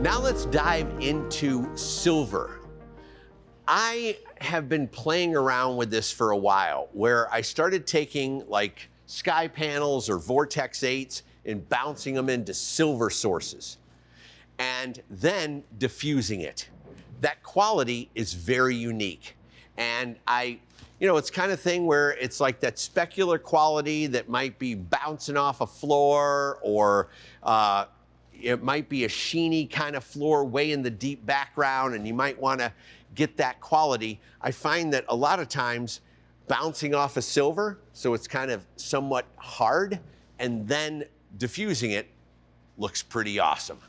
Now let's dive into silver. I have been playing around with this for a while, where I started taking like sky panels or Vortex 8s and bouncing them into silver sources, and then diffusing it. That quality is very unique. And it's kind of thing where it's like that specular quality that might be bouncing off a floor, or it might be a sheeny kind of floor way in the deep background, and you might want to get that quality. I find that a lot of times bouncing off of silver, so it's kind of somewhat hard, and then diffusing it looks pretty awesome.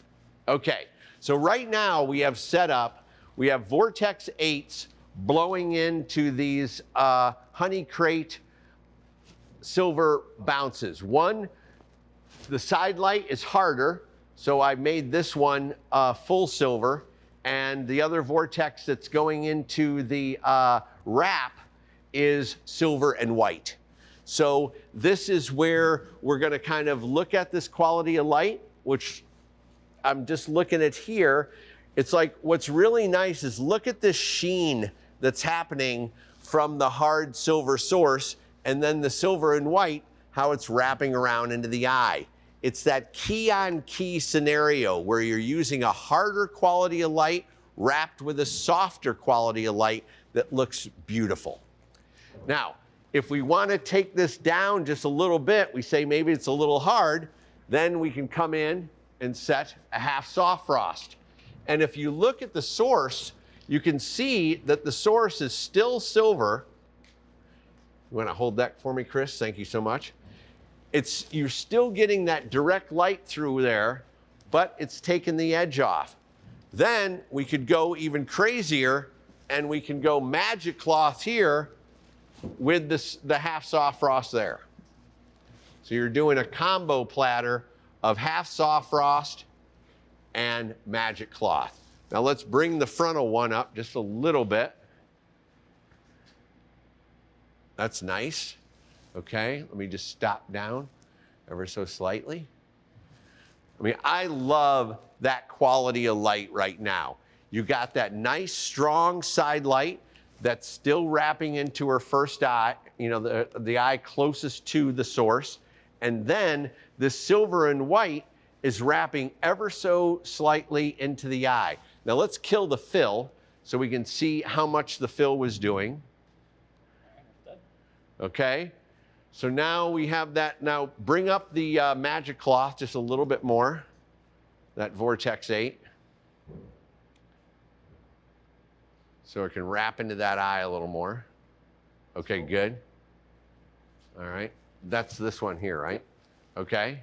Okay, so right now we have set up, we have Vortex 8s blowing into these honey crate silver bounces. One, the side light is harder, so I made this one full silver, and the other vortex that's going into the wrap is silver and white. So this is where we're gonna kind of look at this quality of light, which I'm just looking at here. It's like, what's really nice is look at this sheen that's happening from the hard silver source, and then the silver and white, how it's wrapping around into the eye. It's that key on key scenario where you're using a harder quality of light wrapped with a softer quality of light that looks beautiful. Now, if we want to take this down just a little bit, we say maybe it's a little hard, then we can come in and set a half soft frost. And if you look at the source, you can see that the source is still silver. You want to hold that for me, Chris? Thank you so much. You're still getting that direct light through there, but it's taken the edge off. Then we could go even crazier, and we can go magic cloth here with the half soft frost there. So you're doing a combo platter of half soft frost and magic cloth. Now let's bring the frontal one up just a little bit. That's nice. Okay, let me just stop down ever so slightly. I mean, I love that quality of light right now. You got that nice, strong side light that's still wrapping into her first eye, the eye closest to the source. And then the silver and white is wrapping ever so slightly into the eye. Now let's kill the fill so we can see how much the fill was doing. Okay, so now we have that. Now bring up the magic cloth just a little bit more, that Vortex 8. So it can wrap into that eye a little more. Okay, good. All right, that's this one here, right? Okay.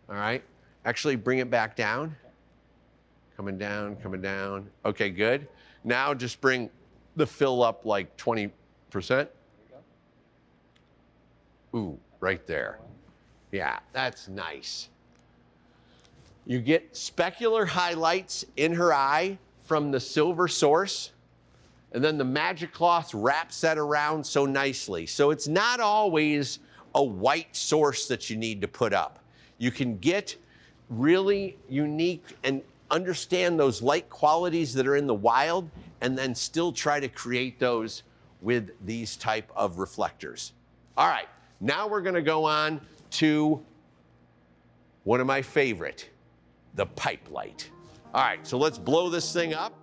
All right, actually bring it back down. Coming down, coming down. Okay, good. Now just bring the fill up like 20%. Ooh, right there. Yeah, that's nice. You get specular highlights in her eye from the silver source, and then the magic cloth wraps that around so nicely. So it's not always a white source that you need to put up. You can get really unique and understand those light qualities that are in the wild, and then still try to create those with these type of reflectors. All right, now we're gonna go on to one of my favorite, the pipe light. All right, so let's blow this thing up.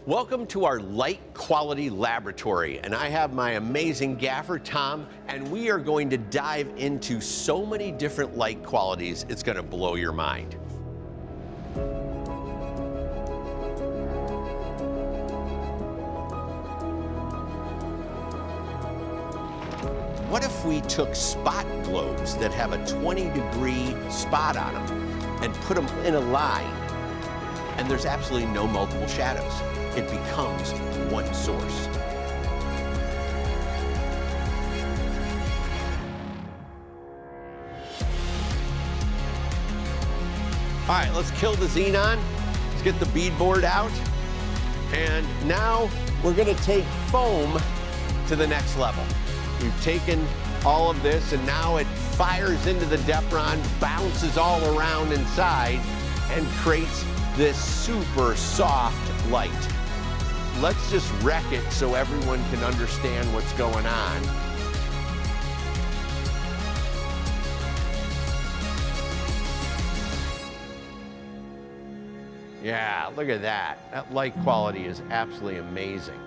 Welcome to our light quality laboratory, and I have my amazing gaffer, Tom, and we are going to dive into so many different light qualities, it's gonna blow your mind. What if we took spot globes that have a 20-degree spot on them and put them in a line, and there's absolutely no multiple shadows? It becomes one source. All right, let's kill the xenon. Let's get the bead board out. And now we're gonna take foam to the next level. We've taken all of this, and now it fires into the Depron, bounces all around inside, and creates this super soft light. Let's just wreck it so everyone can understand what's going on. Yeah, look at that. That light quality is absolutely amazing.